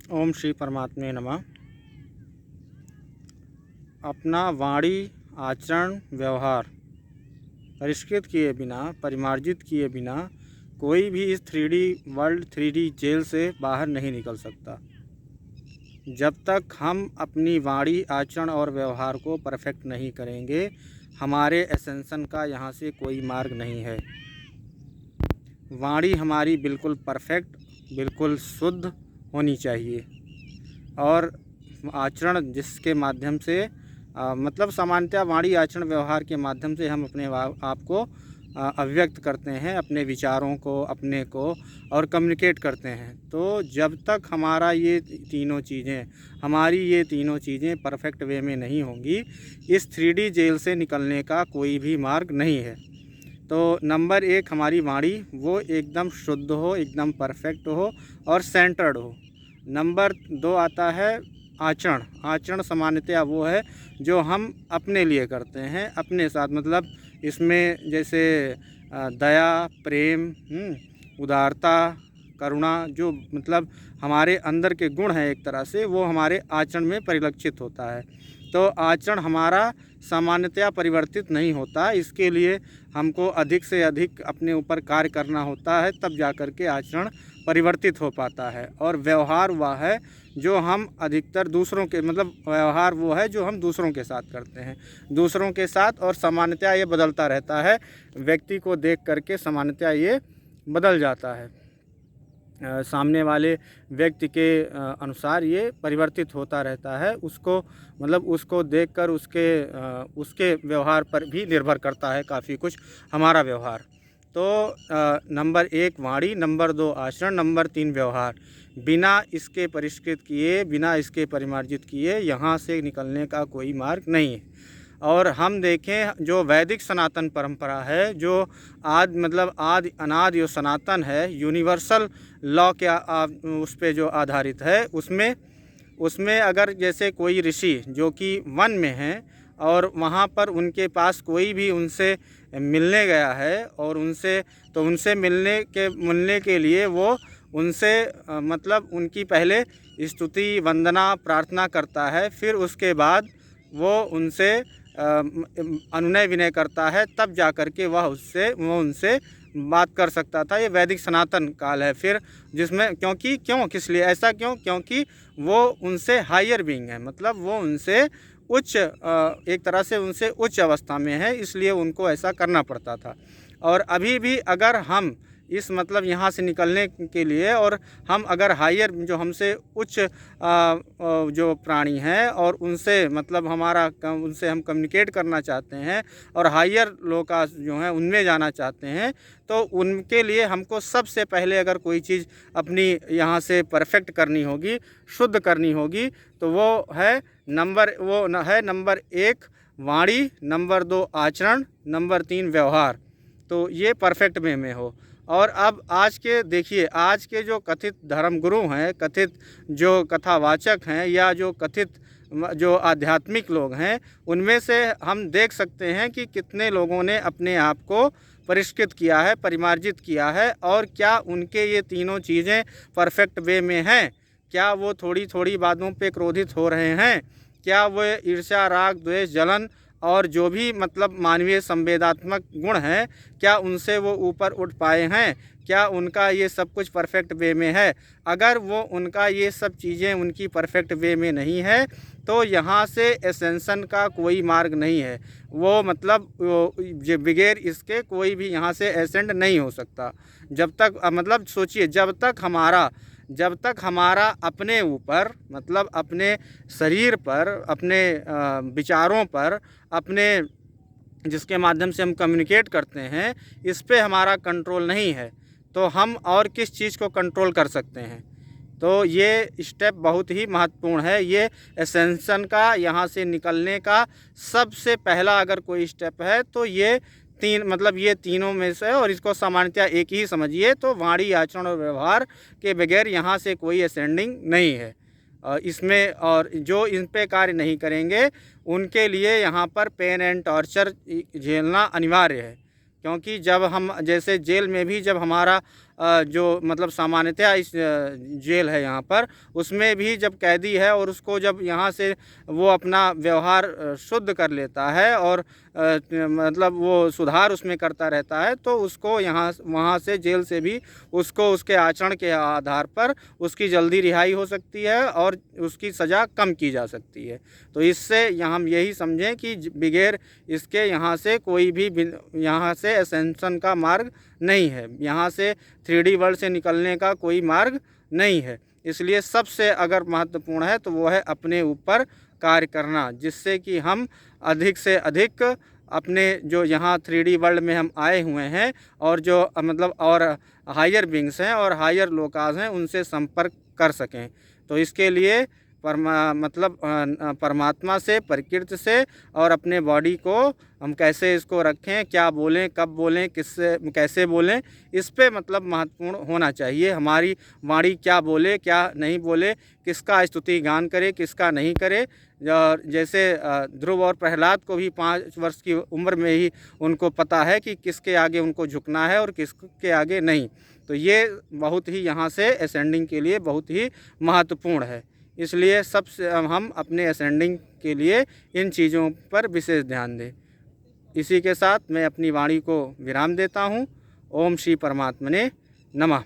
ओम श्री परमात्मे नमः। अपना वाणी, आचरण, व्यवहार परिष्कृत किए बिना, परिमार्जित किए बिना कोई भी इस 3D वर्ल्ड, 3D जेल से बाहर नहीं निकल सकता। जब तक हम अपनी वाणी, आचरण और व्यवहार को परफेक्ट नहीं करेंगे, हमारे एसेंशन का यहाँ से कोई मार्ग नहीं है। वाणी हमारी बिल्कुल परफेक्ट, बिल्कुल शुद्ध होनी चाहिए और आचरण जिसके माध्यम से मतलब सामान्यतः वाणी, आचरण, व्यवहार के माध्यम से हम अपने आप को अभिव्यक्त करते हैं, अपने विचारों को, अपने को और कम्युनिकेट करते हैं। तो जब तक हमारा ये तीनों चीज़ें परफेक्ट वे में नहीं होंगी, इस 3D जेल से निकलने का कोई भी मार्ग नहीं है। तो नंबर 1 हमारी वाणी वो एकदम शुद्ध हो, एकदम परफेक्ट हो और सेंटर्ड हो। नंबर 2 आता है आचरण। आचरण सामान्यतया वो है जो हम अपने लिए करते हैं, अपने साथ, मतलब इसमें जैसे दया, प्रेम, उदारता, करुणा, जो मतलब हमारे अंदर के गुण हैं एक तरह से, वो हमारे आचरण में परिलक्षित होता है। तो आचरण हमारा सामान्यतया परिवर्तित नहीं होता, इसके लिए हमको अधिक से अधिक अपने ऊपर कार्य करना होता है, तब जा कर के आचरण परिवर्तित हो पाता है। और व्यवहार वह है जो हम अधिकतर दूसरों के, मतलब व्यवहार वो है जो हम दूसरों के साथ करते हैं, दूसरों के साथ। और सामान्यतया ये बदलता रहता है, व्यक्ति को देख करके सामान्यतया ये बदल जाता है, सामने वाले व्यक्ति के अनुसार ये परिवर्तित होता रहता है। उसको, मतलब उसको देखकर उसके व्यवहार पर भी निर्भर करता है काफ़ी कुछ हमारा व्यवहार। तो नंबर 1 वाणी, नंबर 2 आचरण, नंबर 3 व्यवहार। बिना इसके परिष्कृत किए, बिना इसके परिमार्जित किए यहाँ से निकलने का कोई मार्ग नहीं है। और हम देखें, जो वैदिक सनातन परंपरा है, जो आदि अनादि जो सनातन है, यूनिवर्सल लॉ के उस पे जो आधारित है, उसमें अगर जैसे कोई ऋषि जो कि वन में हैं और वहाँ पर उनके पास कोई भी उनसे मिलने गया है और उनसे मिलने के लिए वो उनसे मतलब उनकी पहले स्तुति, वंदना, प्रार्थना करता है, फिर उसके बाद वो उनसे अनुनय विनय करता है, तब जा कर के वो उनसे बात कर सकता था। ये वैदिक सनातन काल है फिर, जिसमें किस लिए ऐसा, क्योंकि वो उनसे हायर बीइंग है, मतलब वो उनसे उच्च, एक तरह से उनसे उच्च अवस्था में है, इसलिए उनको ऐसा करना पड़ता था। और अभी भी अगर हम इस मतलब यहाँ से निकलने के लिए, और हम अगर हायर जो हमसे उच्च जो प्राणी हैं और उनसे मतलब उनसे हम कम्युनिकेट करना चाहते हैं और हायर लोग जो हैं उनमें जाना चाहते हैं, तो उनके लिए हमको सबसे पहले अगर कोई चीज़ अपनी यहाँ से परफेक्ट करनी होगी, शुद्ध करनी होगी, तो वो है नंबर 1 वाणी, नंबर 2 आचरण, नंबर 3 व्यवहार। तो ये परफेक्ट वे में हो। और अब आज के जो कथित धर्मगुरु हैं, कथित जो कथावाचक हैं, या जो आध्यात्मिक लोग हैं, उनमें से हम देख सकते हैं कि कितने लोगों ने अपने आप को परिष्कृत किया है, परिमार्जित किया है, और क्या उनके ये तीनों चीज़ें परफेक्ट वे में हैं? क्या वो थोड़ी थोड़ी बातों पे क्रोधित हो रहे हैं? क्या वो ईर्ष्या, राग, द्वेष, जलन और जो भी मतलब मानवीय संवेदनात्मक गुण हैं, क्या उनसे वो ऊपर उठ पाए हैं? क्या उनका ये सब कुछ परफेक्ट वे में है? अगर वो उनका ये सब चीज़ें उनकी परफेक्ट वे में नहीं है, तो यहाँ से एसेंशन का कोई मार्ग नहीं है। वो मतलब बगैर इसके कोई भी यहाँ से एसेंड नहीं हो सकता। जब तक मतलब सोचिए, जब तक हमारा अपने ऊपर, मतलब अपने शरीर पर, अपने विचारों पर, अपने जिसके माध्यम से हम कम्युनिकेट करते हैं, इस पे हमारा कंट्रोल नहीं है, तो हम और किस चीज़ को कंट्रोल कर सकते हैं? तो ये स्टेप बहुत ही महत्वपूर्ण है। ये एसेंशन का, यहाँ से निकलने का सबसे पहला अगर कोई स्टेप है तो ये ये तीनों में से, और इसको सामान्यतः एक ही समझिए, तो वाणी, आचरण और व्यवहार के बगैर यहाँ से कोई असेंडिंग नहीं है। इसमें, और जो इन पे कार्य नहीं करेंगे उनके लिए यहाँ पर पेन एंड टॉर्चर झेलना अनिवार्य है। क्योंकि जब हम, जैसे जेल में भी जब हमारा जो मतलब सामान्यतया इस जेल है यहाँ पर, उसमें भी जब कैदी है और उसको जब यहाँ से वो अपना व्यवहार शुद्ध कर लेता है और मतलब वो सुधार उसमें करता रहता है, तो उसको यहाँ वहाँ से जेल से भी उसको उसके आचरण के आधार पर उसकी जल्दी रिहाई हो सकती है और उसकी सज़ा कम की जा सकती है। तो इससे यहाँ हम यही समझें कि बगैर इसके यहाँ से कोई भी यहाँ से एसेंशन का मार्ग नहीं है, यहाँ से 3D वर्ल्ड से निकलने का कोई मार्ग नहीं है। इसलिए सबसे अगर महत्वपूर्ण है तो वो है अपने ऊपर कार्य करना, जिससे कि हम अधिक से अधिक अपने जो यहाँ 3D वर्ल्ड में हम आए हुए हैं और जो मतलब और हायर बींग्स हैं और हायर लोकाज हैं उनसे संपर्क कर सकें। तो इसके लिए परमात्मा से, प्रकृति से और अपने बॉडी को हम कैसे इसको रखें, क्या बोलें, कब बोलें, किससे कैसे बोलें, इस पे मतलब महत्वपूर्ण होना चाहिए। हमारी वाणी क्या बोले, क्या नहीं बोले, किसका स्तुति गान करे, किसका नहीं करे। और जैसे ध्रुव और प्रहलाद को भी 5 वर्ष की उम्र में ही उनको पता है कि किसके आगे उनको झुकना है और किसके आगे नहीं। तो ये बहुत ही यहाँ से असेंडिंग के लिए बहुत ही महत्वपूर्ण है। इसलिए सबसे हम अपने असेंडिंग के लिए इन चीज़ों पर विशेष ध्यान दें। इसी के साथ मैं अपनी वाणी को विराम देता हूँ। ओम श्री परमात्मने नमः।